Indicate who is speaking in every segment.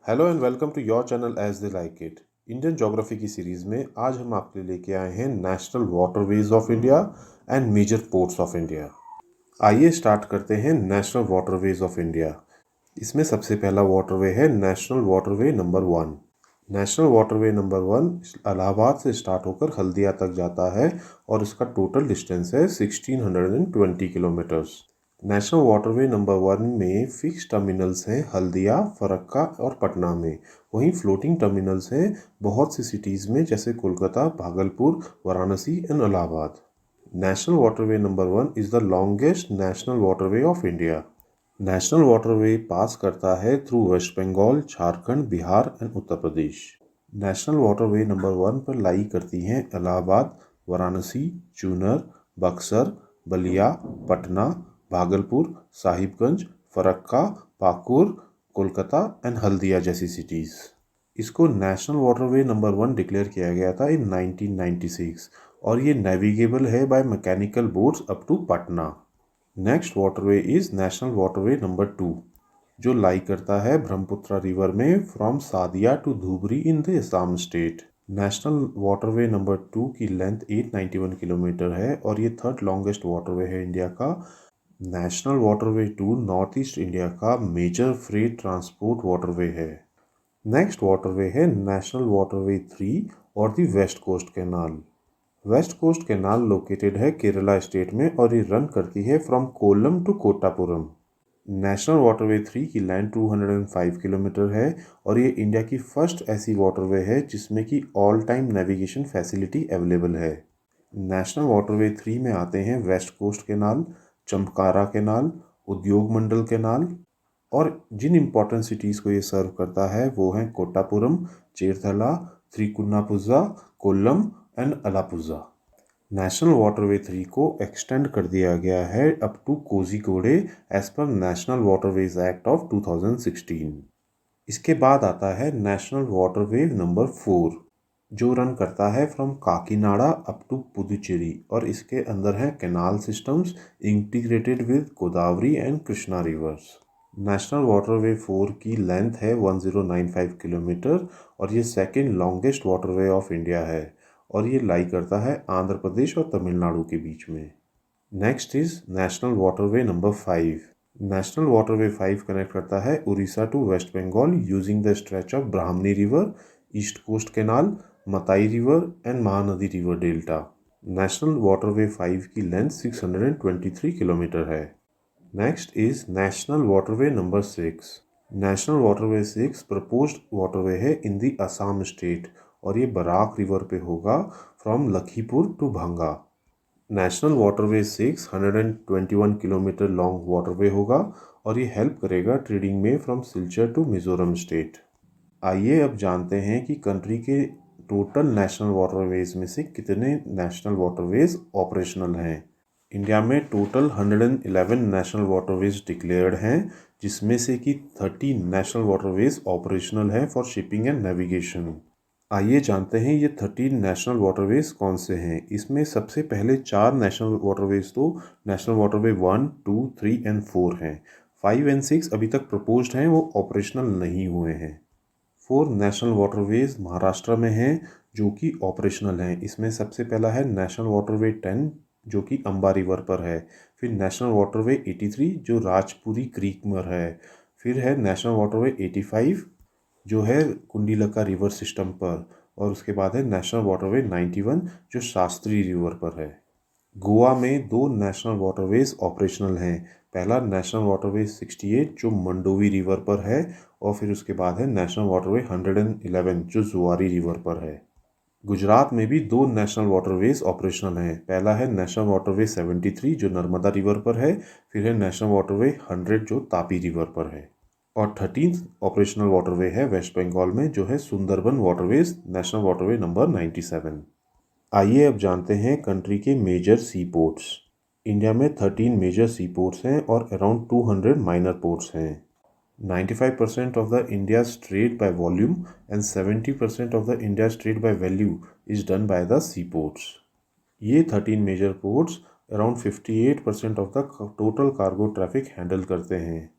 Speaker 1: Hello and welcome to your channel as they like it. Indian geography की series में आज हम आपके लिए लेके आए हैं national waterways of India and major ports of India. आइए स्टार्ट करते हैं नेशनल वाटरवेज ऑफ इंडिया। इसमें सबसे पहला वाटरवे है national waterway number 1। National waterway number 1 Allahabad से स्टार्ट होकर हल्दिया तक जाता है और इसका टोटल डिस्टेंस है 1620 किलोमीटर्स। नेशनल वाटरवे नंबर 1 में फिक्स टर्मिनल्स हैं हल्दिया, फरक्का और पटना में। वहीं फ्लोटिंग टर्मिनल्स हैं बहुत सी सिटीज़ में जैसे Kolkata, Bhagalpur, Varanasi and Allahabad. National waterway number 1 is the longest national waterway of India. National waterway pass करता है through West Bengal, Jharkhand, Bihar and Uttar Pradesh. National waterway number 1 पर लाई करती हैं इलाहाबाद, वाराणसी, चूनर, बक्सर, बलिया, पटना, भागलपुर, साहिबगंज, फरक्का, पाकुर, कोलकाता एंड हल्दिया जैसी सिटीज़। इसको नेशनल वाटरवे नंबर 1 डिक्लेयर किया गया था इन 1996 और ये नेविगेबल है by mechanical boats up to Patna. Next waterway is national waterway number 2 जो लाई करता है ब्रह्मपुत्र रिवर में from Sadiya to Dhubri in the Assam state. National waterway number 2 की लेंथ 891 किलोमीटर है और ये थर्ड लॉन्गेस्ट वाटरवे है इंडिया का। National waterway 2 north east India का मेजर फ्रेट ट्रांसपोर्ट वाटरवे है। नेक्स्ट वाटरवे है नेशनल वाटरवे 3 और the waste coast canal. West coast canal located है केरला स्टेट में और ये रन करती है from Kollam to Kottapuram. National waterway 3 की लेंथ 205 किलोमीटर है और ये इंडिया की फर्स्ट ऐसी वाटरवे है जिसमें कि all time navigation facility available है। नेशनल वाटरवे 3 में आते हैं वेस्ट कोस्ट कैनाल, चंपकारा कैनाल, उद्योग मंडल कैनाल और जिन इम्पोर्टेंट सिटीज़ को ये सर्व करता है वो हैं Kottapuram, Cherthala, Thrikkunnapuzha, Kollam and Alappuzha. National waterway 3 को एक्सटेंड कर दिया गया है up to Kozhikode as per national waterways act of 2016। इसके बाद आता है नेशनल वाटरवे नंबर 4 जो रन करता है from Kakinada up to Puducherry और इसके अंदर हैं canal systems integrated with Godavari and Krishna rivers. National waterway 4 की लेंथ है 1095 किलोमीटर और ये second longest waterway of India है और ये लाई करता है आंध्र प्रदेश और तमिलनाडु के बीच में। Next is national waterway number 5। National waterway 5 connect करता है Orissa to West Bengal using the stretch of Brahmani river, east coast canal, Matai river and Mahanadi river delta. National waterway 5 की लेंथ 623 किलोमीटर है। Next is national waterway number 6। National waterway 6 proposed waterway है in the Assam state और ये Barack river पे होगा from Lakhipur to Bhanga. National waterway 6 121 kilometre long waterway होगा और ये हेल्प करेगा ट्रेडिंग में from Silchar to Mizoram state. आइए अब जानते हैं कि कंट्री के टोटल नेशनल वाटरवेज में से कितने नेशनल वाटरवेज ऑपरेशनल हैं। इंडिया में टोटल 111 नेशनल वाटरवेज डिक्लेयर्ड हैं जिसमें से कि 30 नेशनल वाटरवेज ऑपरेशनल हैं फॉर शिपिंग एंड नेविगेशन। आइए जानते हैं ये 13 नेशनल वाटरवेज कौन से हैं। इसमें सबसे पहले 4 नेशनल वाटरवेज तो नेशनल वाटरवे 1, 2, 3 एंड 4 हैं। 5 एंड 6 अभी तक प्रपोज्ड हैं, वो ऑपरेशनल नहीं हुए हैं। 4 नेशनल वाटरवेज महाराष्ट्र में हैं जो कि ऑपरेशनल हैं। इसमें सबसे पहला है नेशनल वाटरवे 10 जो कि अंबा रिवर पर है। फिर नेशनल वाटरवे 83 जो राजपुरी क्रीक पर है। फिर है नेशनल वाटरवे 85 जो है कुंडीलका रिवर सिस्टम पर और उसके बाद है नेशनल वाटरवे 91 जो शास्त्री रिवर पर है। गोवा में 2 नेशनल वाटरवेज ऑपरेशनल हैं। पहला नेशनल वाटरवे 68 जो मंडोवी रिवर पर है और फिर उसके बाद है नेशनल वाटरवे 111 जो जुआरी रिवर पर है। गुजरात में भी 2 नेशनल वाटरवेज ऑपरेशनल हैं। पहला है नेशनल वाटरवे 73 जो नर्मदा रिवर पर है। फिर है नेशनल वाटरवे 100 जो तापी रिवर पर है और 13th ऑपरेशनल वाटरवे है वेस्ट बंगाल में जो है Sundarban waterways national waterway number 97। आइए अब जानते हैं कंट्री के मेजर सी पोर्ट्स। इंडिया में 13 मेजर सी पोर्ट्स हैं और अराउंड 200 माइनर पोर्ट्स हैं। 95% of the India's trade by volume and 70% of the India's trade by value is done by the seaports। ये 13 major ports around 58% of the total cargo traffic handle करते हैं।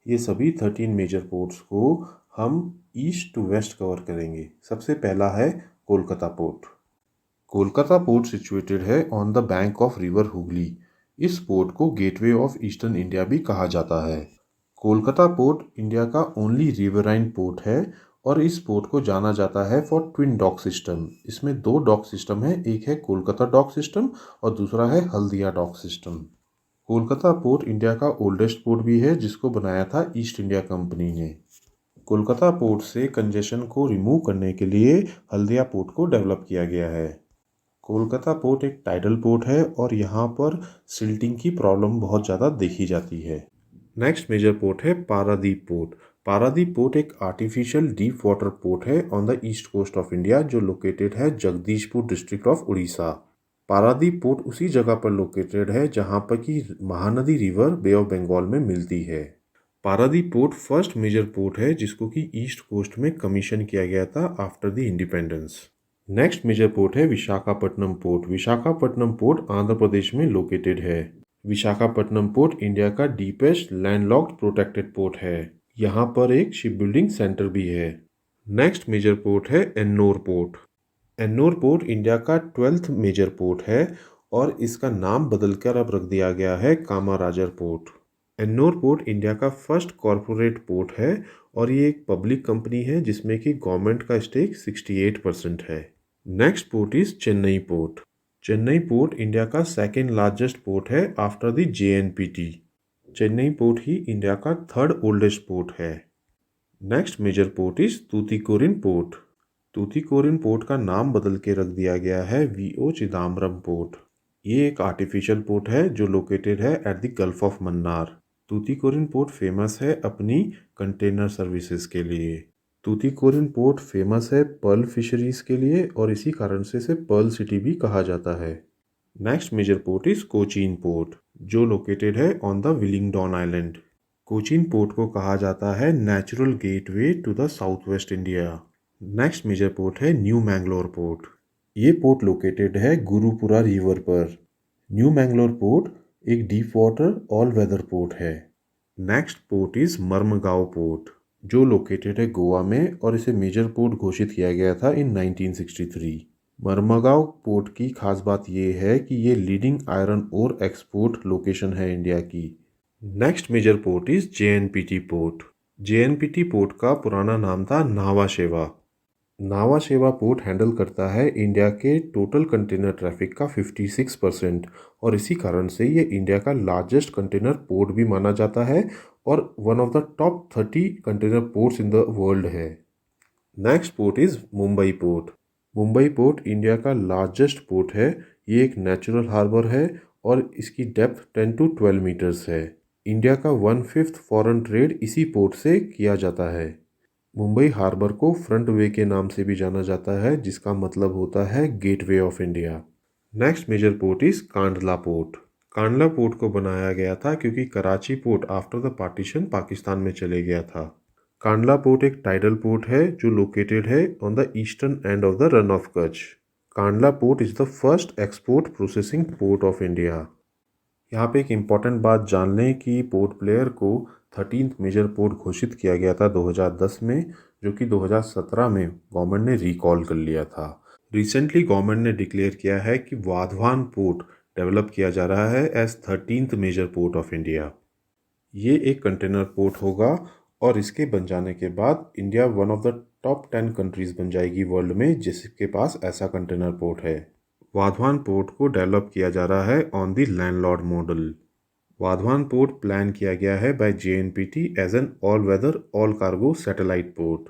Speaker 1: ये सभी 13 major ports को हम east to waste cover करेंगे। सबसे पहला है Kolkata port. Kolkata port situated है on the bank of river Hooghly. इस पोर्ट को गेटवे ऑफ ईस्टर्न इंडिया भी कहा जाता है। कोलकाता पोर्ट इंडिया का ओनली रिवराइन पोर्ट है और इस पोर्ट को जाना जाता है फॉर ट्विन डॉक सिस्टम। इसमें दो डॉक सिस्टम है, एक है कोलकाता डॉक सिस्टम और दूसरा है Haldia dock system. Kolkata port India का ओल्डेस्ट पोर्ट भी है जिसको बनाया था ईस्ट इंडिया कंपनी ने। कोलकाता पोर्ट से कंजेशन को रिमूव करने के लिए हल्दिया पोर्ट को डेवलप किया गया है। कोलकाता पोर्ट एक टाइडल पोर्ट है और यहाँ पर सिल्टिंग की प्रॉब्लम बहुत ज़्यादा देखी जाती है। नेक्स्ट मेजर पोर्ट है पारादीप पोर्ट। पारादीप पोर्ट एक आर्टिफिशियल डीप वाटर पोर्ट है on the east coast of India जो लोकेटेड है Jagdishpur district of Orissa. Paradip port उसी जगह पर लोकेटेड है जहाँ पर कि Mahanadi river bay of Bengal में मिलती है। Paradip port first major port है जिसको कि ईस्ट कोस्ट में कमीशन किया गया था after the independence. Next major port है विशाखापट्टनम पोर्ट। विशाखापट्टनम पोर्ट आंध्र प्रदेश में लोकेटेड है। विशाखापट्टनम पोर्ट इंडिया का डीपेस्ट लैंडलॉक्ड प्रोटेक्टेड पोर्ट है। यहाँ पर एक शिप बिल्डिंग सेंटर भी है। नेक्स्ट मेजर पोर्ट है Ennore port. Ennore port India का 12th मेजर पोर्ट है और इसका नाम बदलकर अब रख दिया गया है कामाराजर पोर्ट। एन्नोर पोर्ट इंडिया का फर्स्ट कॉरपोरेट पोर्ट है और ये एक पब्लिक कंपनी है जिसमें कि गवर्नमेंट का स्टेक 68% है। Next port is Chennai port. Chennai port India का सेकेंड लार्जेस्ट पोर्ट है after the JNPT। Chennai port ही इंडिया का थर्ड ओल्डेस्ट पोर्ट है। Next major port is Tuticorin port. Tuticorin port का नाम बदल के रख दिया गया है VO चिदम्बरम पोर्ट। ये एक आर्टिफिशियल पोर्ट है जो लोकेटेड है at the gulf of Mannar. Tuticorin port famous है अपनी कंटेनर सर्विसेज के लिए। तूतीकोरिन पोर्ट फेमस है पर्ल फिशरीज के लिए और इसी कारण से इसे पर्ल सिटी भी कहा जाता है। Next major port is Cochin port जो लोकेटेड है on the Willingdon island. Cochin port को कहा जाता है natural gateway to the south west India. Next major port है न्यू मैंगलोर पोर्ट। ये पोर्ट लोकेटेड है गुरुपुरा रिवर पर। न्यू मैंगलोर पोर्ट एक deep water all weather port है। Next port is Mormugao port जो लोकेटेड है गोवा में और इसे मेजर पोर्ट घोषित किया गया था इन 1963। मर्मगांव पोर्ट की खास बात यह है कि ये leading iron ore export location है इंडिया की। Next major port is JNPT port. JNPT port का पुराना नाम था नावा शेवा। नावा शेवा पोर्ट हैंडल करता है इंडिया के टोटल कंटेनर ट्रैफिक का 56% और इसी कारण से ये इंडिया का लार्जेस्ट कंटेनर पोर्ट भी माना जाता है और one of the top 30 container ports in the world है। Next port is Mumbai port. Mumbai port India का लार्जेस्ट पोर्ट है। ये एक नेचुरल हार्बर है और इसकी डेप्थ 10 to 12 मीटर्स है। इंडिया का 1/5 फॉरेन ट्रेड इसी पोर्ट से किया जाता है। मुंबई हार्बर को फ्रंट वे के नाम से भी जाना जाता है जिसका मतलब होता है gateway of India. Next major port is Kandla port. Kandla port को बनाया गया था क्योंकि Karachi port after the partition Pakistan में चले गया था। कांडला पोर्ट एक टाइडल पोर्ट है जो लोकेटेड है on the eastern end of the Rann of Kutch. Kandla port is the first export processing port of India. यहाँ पे एक इम्पॉर्टेंट बात जान लें कि पोर्ट ब्लेयर को 13th मेजर पोर्ट घोषित किया गया था 2010 में जो कि 2017 में गवर्नमेंट ने रिकॉल कर लिया था। रिसेंटली गवर्नमेंट ने डिक्लेयर किया है कि वाधवान पोर्ट डेवलप किया जा रहा है as 13th major port of India. ये एक कंटेनर पोर्ट होगा और इसके बन जाने के बाद India one of the top 10 countries बन जाएगी वर्ल्ड में जिसके पास ऐसा कंटेनर पोर्ट है। वाधवान पोर्ट को डेवलप किया जा रहा है on the landlord model. Vadhavan port plan किया गया है by JNPT as an all weather all cargo satellite port.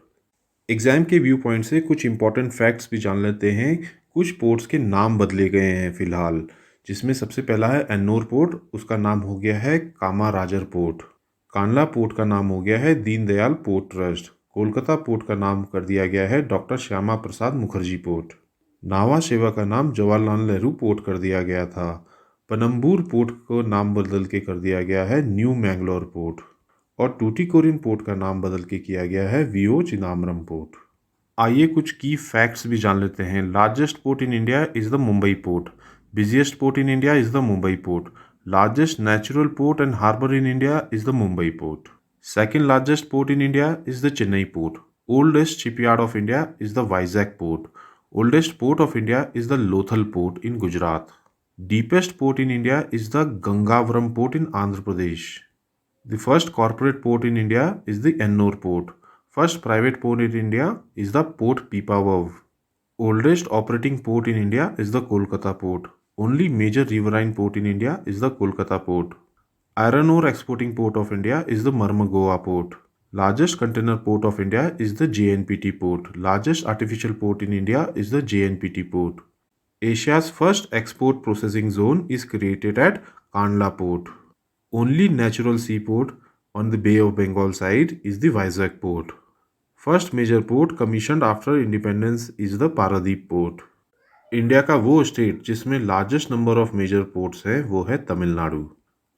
Speaker 1: Exam के व्यू पॉइंट से कुछ इंपॉर्टेंट फैक्ट्स भी जान लेते हैं। कुछ पोर्ट्स के नाम बदले गए हैं फिलहाल, जिसमें सबसे पहला है एन्नोर पोर्ट, उसका नाम हो गया है कामाराजर पोर्ट। कांडला पोर्ट का नाम हो गया है Deendayal port trust. Kolkata port का नाम कर दिया गया है डॉक्टर श्यामा प्रसाद मुखर्जी पोर्ट। नावा शेवा का नाम जवाहरलाल नेहरू पोर्ट कर दिया गया था। पनम्बूर पोर्ट को नाम बदल के कर दिया गया है न्यू मैंगलोर पोर्ट और टूटीकोरिन पोर्ट का नाम बदल के किया गया है VO चिदम्बरम पोर्ट। आइए कुछ की फैक्ट्स भी जान लेते हैं। Largest port in India is the Mumbai port. Busiest port in India is the Mumbai port. Largest natural port and harbour in India is the Mumbai port. Second largest port in India is the Chennai port. Oldest shipyard of India is the Vizag port. Oldest port of India is the Lothal port in Gujarat. Deepest port in India is the Gangavaram port in Andhra Pradesh. The first corporate port in India is the Ennore port. First private port in India is the Port Pipavav. Oldest operating port in India is the Kolkata port. Only major riverine port in India is the Kolkata port. Iron ore exporting port of India is the Marmagoa port. Largest container port of India is the JNPT port. Largest artificial port in India is the JNPT port. Asia's first export processing zone is created at Kandla port. Only natural seaport on the Bay of Bengal side is the Vizag port. First major port commissioned after independence is the Paradip port. India का वो state जिसमें largest number of major ports है वो है तमिलनाडु।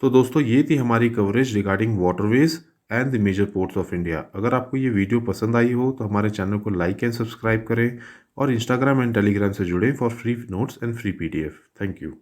Speaker 1: तो दोस्तों ये थी हमारी coverage regarding waterways and the major ports of India. अगर आपको ये वीडियो पसंद आई हो तो हमारे चैनल को लाइक एंड सब्सक्राइब करें और इंस्टाग्राम एंड टेलीग्राम से जुड़ें for free notes and free PDF। Thank you.